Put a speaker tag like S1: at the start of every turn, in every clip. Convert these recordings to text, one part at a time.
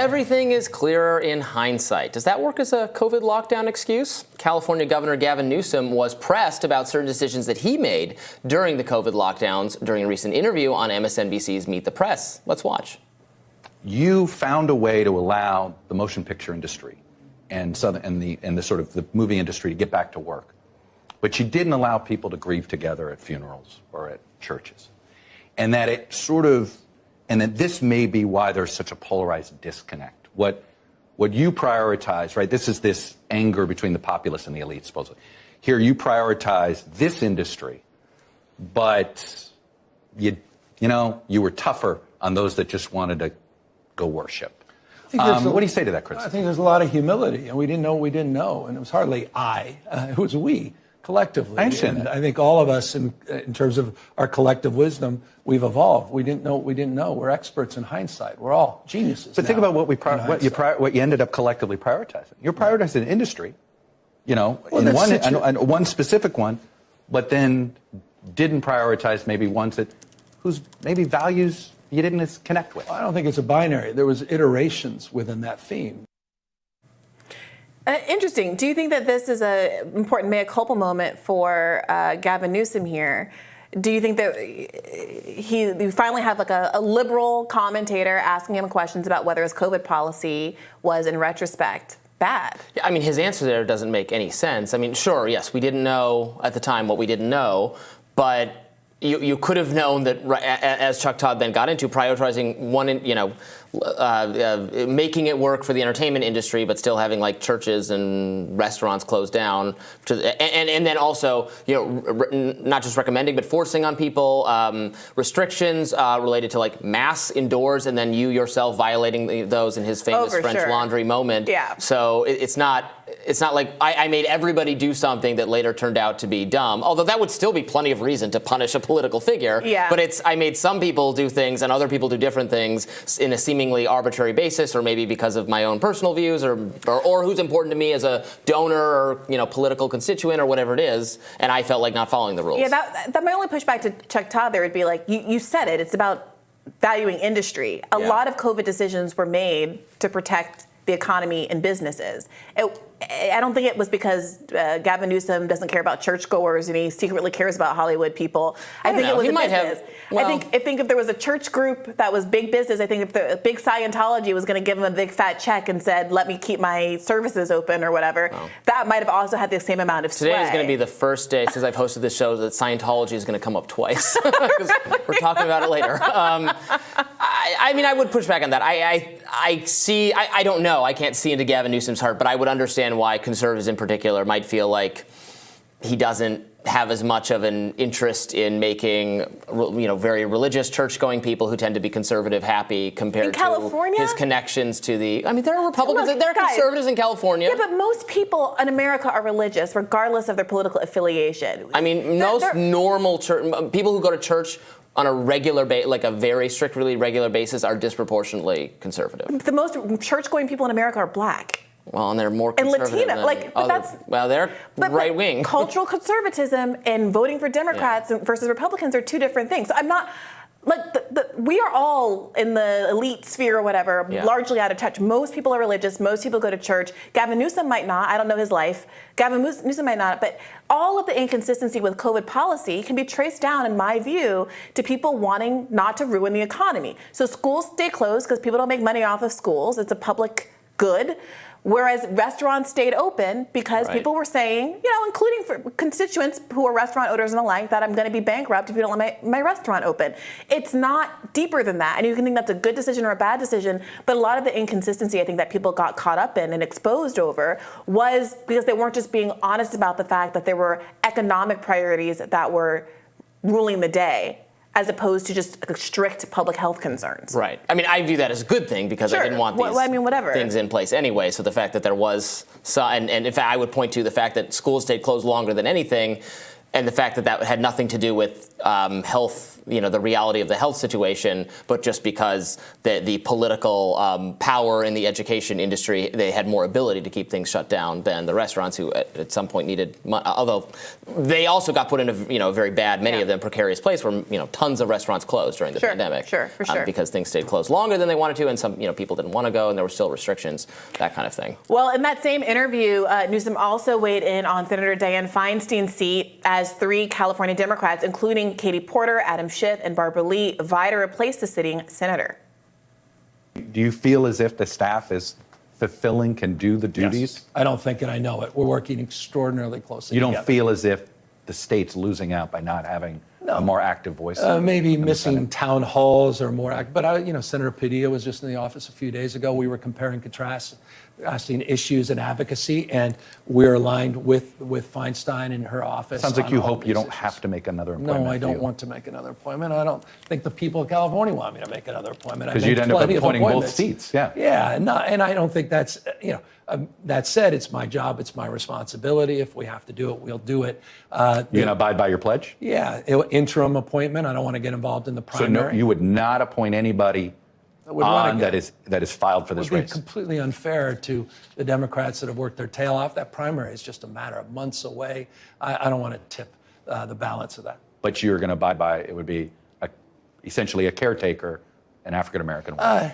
S1: Everything is clearer in hindsight. Does that work as a COVID lockdown excuse? California Governor Gavin Newsom was pressed about certain decisions that he made during the COVID lockdowns during a recent interview on MSNBC's Meet the Press. Let's watch.
S2: You found a way to allow the motion picture industry and the sort of the movie industry to get back to work, but you didn't allow people to grieve together at funerals or at churches, and that this may be why there's such a polarized disconnect. What you prioritize, right? This is this anger between the populace and the elite, supposedly. Here you prioritize this industry, but you were tougher on those that just wanted to go worship. What do you say to that criticism?
S3: I think there's a lot of humility, and we didn't know what we didn't know, and it was hardly it was we. Collectively.
S2: I understand that.
S3: I think all of us, in terms of our collective wisdom, we've evolved. We didn't know what we didn't know. We're experts in hindsight. We're all geniuses.
S2: But think about what you ended up collectively prioritizing. You're prioritizing an industry, one specific one, but then didn't prioritize maybe ones whose maybe values you didn't connect with.
S3: I don't think it's a binary. There was iterations within that theme.
S4: Interesting. Do you think that this is an important mea culpa moment for Gavin Newsom here? Do you think that you finally have like a liberal commentator asking him questions about whether his COVID policy was, in retrospect, bad?
S1: Yeah, I mean, his answer there doesn't make any sense. I mean, sure, yes, we didn't know at the time what we didn't know, but you could have known that, as Chuck Todd then got into, prioritizing making it work for the entertainment industry, but still having like churches and restaurants closed down, and then also not just recommending but forcing on people restrictions related to like masks indoors, and then you yourself violating those in his famous French Laundry moment.
S4: Yeah.
S1: So it's not like I made everybody do something that later turned out to be dumb, although that would still be plenty of reason to punish a political figure.
S4: Yeah.
S1: But I made some people do things and other people do different things in a seemingly arbitrary basis, or maybe because of my own personal views, or who's important to me as a donor or political constituent or whatever it is, and I felt like not following the rules.
S4: Yeah, that my only pushback to Chuck Todd there would be like, you said it. It's about valuing industry. A lot of COVID decisions were made to protect the economy and businesses. I don't think it was because Gavin Newsom doesn't care about churchgoers and he secretly cares about Hollywood people. I think it was a business. I think if there was a church group that was big business, I think if the big Scientology was going to give him a big fat check and said, let me keep my services open or whatever, that might have also had the same amount of sway.
S1: Today is going to be the first day since I've hosted this show that Scientology is going to come up twice. Because we're talking about it later. I mean, I would push back on that. I don't know. I can't see into Gavin Newsom's heart, but I would understand why conservatives in particular might feel like he doesn't have as much of an interest in making, very religious church-going people who tend to be conservative happy compared to his connections to the. I mean, there are Republicans, there are conservatives in California.
S4: Yeah, but most people in America are religious, regardless of their political affiliation.
S1: I mean, most normal people who go to church on a regular like a very strictly regular basis are disproportionately conservative.
S4: The most church-going people in America are black.
S1: Well, and they're more conservative
S4: and Latino,
S1: they're right wing.
S4: Cultural conservatism and voting for Democrats versus Republicans are two different things. So I'm not like we are all in the elite sphere or whatever, largely out of touch. Most people are religious. Most people go to church. Gavin Newsom might not. I don't know his life. Gavin Newsom might not. But all of the inconsistency with COVID policy can be traced down, in my view, to people wanting not to ruin the economy. So schools stay closed because people don't make money off of schools. It's a public good. Whereas restaurants stayed open because people were saying, including for constituents who are restaurant owners and the like, that I'm going to be bankrupt if you don't let my restaurant open. It's not deeper than that. And you can think that's a good decision or a bad decision, but a lot of the inconsistency I think that people got caught up in and exposed over was because they weren't just being honest about the fact that there were economic priorities that were ruling the day, as opposed to just strict public health concerns.
S1: Right. I mean, I view that as a good thing because I didn't want these things in place anyway. So the fact that there was and in fact, I would point to the fact that schools stayed closed longer than anything, and the fact that had nothing to do with health the reality of the health situation, but just because the political power in the education industry, they had more ability to keep things shut down than the restaurants, who at some point needed money. Although they also got put in a very bad, many of them precarious place where tons of restaurants closed during the pandemic.
S4: Sure, for sure.
S1: Because things stayed closed longer than they wanted to, and some people didn't want to go, and there were still restrictions, that kind of thing.
S4: Well, in that same interview, Newsom also weighed in on Senator Dianne Feinstein's seat, as 3 California Democrats, including Katie Porter, Adam Schiff, and Barbara Lee, vie to replace the sitting senator.
S2: Do you feel as if the staff is fulfilling, can do the duties?
S3: Yes. I don't think it. I know it. We're working extraordinarily closely
S2: You don't
S3: together.
S2: feel as if the state's losing out by not having a more active voice?
S3: Maybe
S2: in the
S3: missing
S2: Senate?
S3: town halls or more active. But, Senator Padilla was just in the office a few days ago. We were comparing contrasting issues and advocacy, and we're aligned with Feinstein in her office.
S2: Sounds like
S3: on
S2: you
S3: all
S2: hope
S3: these
S2: you don't
S3: issues.
S2: have to make another appointment.
S3: No, I
S2: do
S3: don't
S2: you?
S3: want to make another appointment. I don't think the people of California want me to make another appointment.
S2: Because you'd end up appointing both seats, yeah.
S3: Yeah, and I don't think that's, that said, it's my job, it's my responsibility. If we have to do it, we'll do it.
S2: You going to abide by your pledge?
S3: Yeah, interim appointment. I don't want to get involved in the
S2: So
S3: primary.
S2: no, you would not appoint anybody on that is filed for this
S3: It would be
S2: race?
S3: completely unfair to the Democrats that have worked their tail off. That primary is just a matter of months away. I don't want to tip the balance of that.
S2: But you're going to abide by, it would be essentially a caretaker, an African-American woman.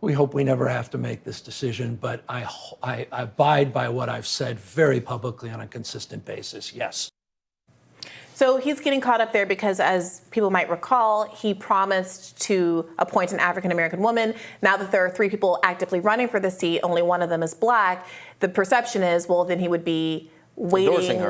S3: We hope we never have to make this decision, but I abide by what I've said very publicly on a consistent basis, yes.
S4: So he's getting caught up there because, as people might recall, he promised to appoint an African-American woman. Now that there are 3 people actively running for the seat, only one of them is black, the perception is, well, then he would be weighting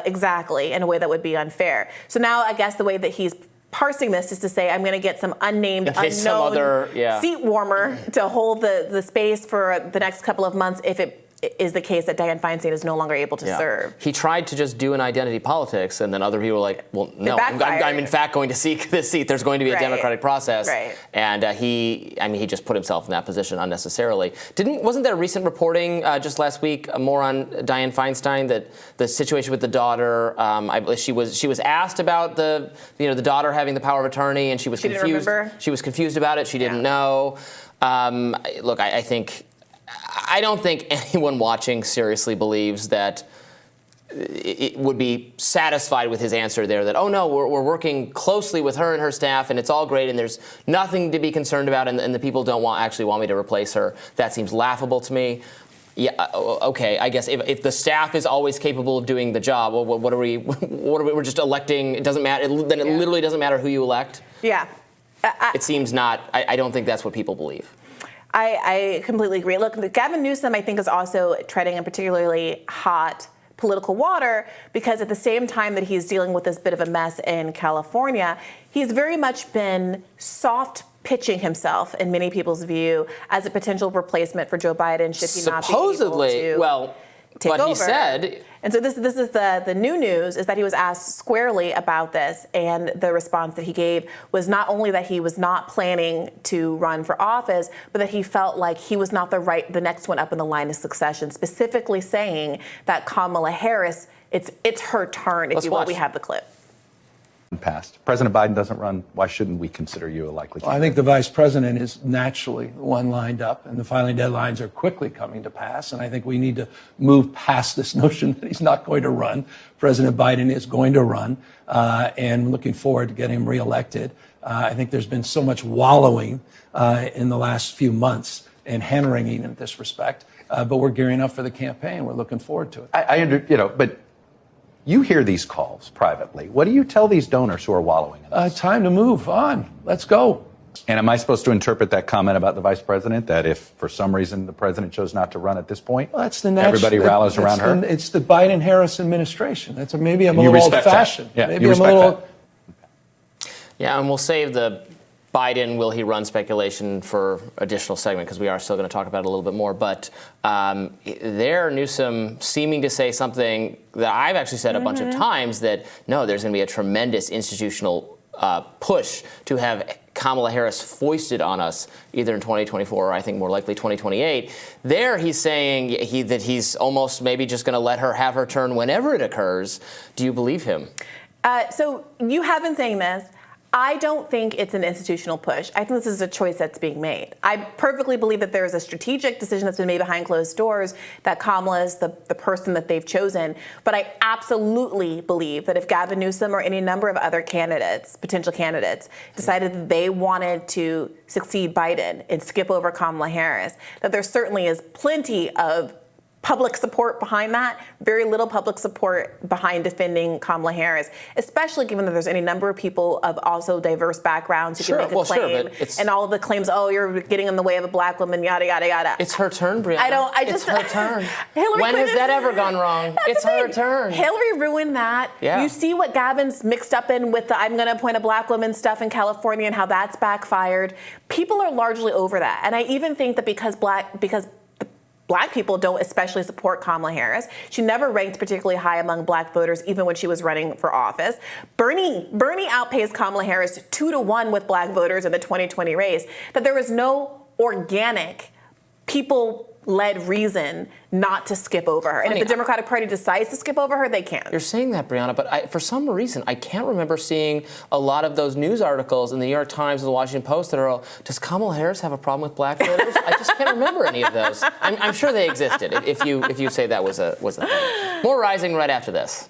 S4: exactly in a way that would be unfair. So now I guess the way that he's parsing this is to say, I'm going to get some unnamed, unknown seat warmer to hold the space for the next couple of months if it is the case that Dianne Feinstein is no longer able to serve.
S1: He tried to just do an identity politics, and then other people were like, well, no, I'm in fact going to seek this seat. There's going to be a democratic process.
S4: Right.
S1: And he just put himself in that position unnecessarily. Wasn't there recent reporting just last week more on Dianne Feinstein, that the situation with the daughter, I believe she was asked about the daughter having the power of attorney, and she was confused.
S4: Didn't remember?
S1: She was confused about it. She didn't know. Look, I don't think anyone watching seriously believes that it would be satisfied with his answer there, that, oh no, we're working closely with her and her staff and it's all great and there's nothing to be concerned about and the people don't actually want me to replace her. That seems laughable to me. Yeah, okay, I guess if the staff is always capable of doing the job, well, what are we, we're just electing, it doesn't matter, then it literally doesn't matter who you elect?
S4: Yeah.
S1: It seems not, I don't think that's what people believe.
S4: I completely agree. Look, Gavin Newsom, I think, is also treading in particularly hot political water because at the same time that he's dealing with this bit of a mess in California, he's very much been soft pitching himself, in many people's view, as a potential replacement for Joe Biden should he not be able to take over.
S1: He said...
S4: And so this is the new news, is that he was asked squarely about this, and the response that he gave was not only that he was not planning to run for office, but that he felt like he was not the next one up in the line of succession, specifically saying that Kamala Harris, it's her turn. If you will, we have the clip.
S2: Passed. President Biden doesn't run. Why shouldn't we consider you a likely candidate?
S3: Well, I think the vice president is naturally the one lined up, and the filing deadlines are quickly coming to pass. And I think we need to move past this notion that he's not going to run. President Biden is going to run, and looking forward to getting him reelected. I think there's been so much wallowing in the last few months and hand-wringing in this respect, but we're gearing up for the campaign. We're looking forward to it.
S2: But you hear these calls privately. What do you tell these donors who are wallowing in this?
S3: Time to move on. Let's go.
S2: And am I supposed to interpret that comment about the vice president, that if for some reason the president chose not to run at this point, everybody rallies around her?
S3: It's the Biden-Harris administration. Maybe I'm a
S2: you
S3: little old-fashioned.
S2: Yeah,
S3: maybe
S2: you
S3: I'm a
S2: respect
S3: little.
S2: that.
S1: Yeah, and we'll save the Biden, will he run speculation for additional segment, because we are still going to talk about it a little bit more. But there, Newsom seeming to say something that I've actually said a bunch of times, that no, there's going to be a tremendous institutional push to have Kamala Harris foisted on us either in 2024 or I think more likely 2028. There he's saying that he's almost maybe just going to let her have her turn whenever it occurs. Do you believe him?
S4: So you have been saying this. I don't think it's an institutional push. I think this is a choice that's being made. I perfectly believe that there is a strategic decision that's been made behind closed doors, that Kamala is the person that they've chosen. But I absolutely believe that if Gavin Newsom or any number of other candidates, potential candidates, decided that they wanted to succeed Biden and skip over Kamala Harris, that there certainly is plenty of public support behind that, very little public support behind defending Kamala Harris, especially given that there's any number of people of also diverse backgrounds who can make a claim, and all of the claims, oh, you're getting in the way of a black woman, yada, yada, yada.
S1: It's her turn, Brianna.
S4: It's
S1: her turn.
S4: When
S1: has that ever gone wrong? It's her turn.
S4: Hillary ruined that.
S1: Yeah.
S4: You see what Gavin's mixed up in with the I'm going to appoint a black woman stuff in California and how that's backfired. People are largely over that. And I even think that because Black people don't especially support Kamala Harris. She never ranked particularly high among Black voters, even when she was running for office. Bernie outpaced Kamala Harris 2-1 with Black voters in the 2020 race. That there was no organic, people-led reason not to skip over her. And if the Democratic Party decides to skip over her, they can.
S1: You're saying that, Brianna, but for some reason, I can't remember seeing a lot of those news articles in the New York Times or the Washington Post that are, does Kamala Harris have a problem with Black voters? I just can't remember any of those. I'm sure they existed if you say that was a thing. More Rising right after this.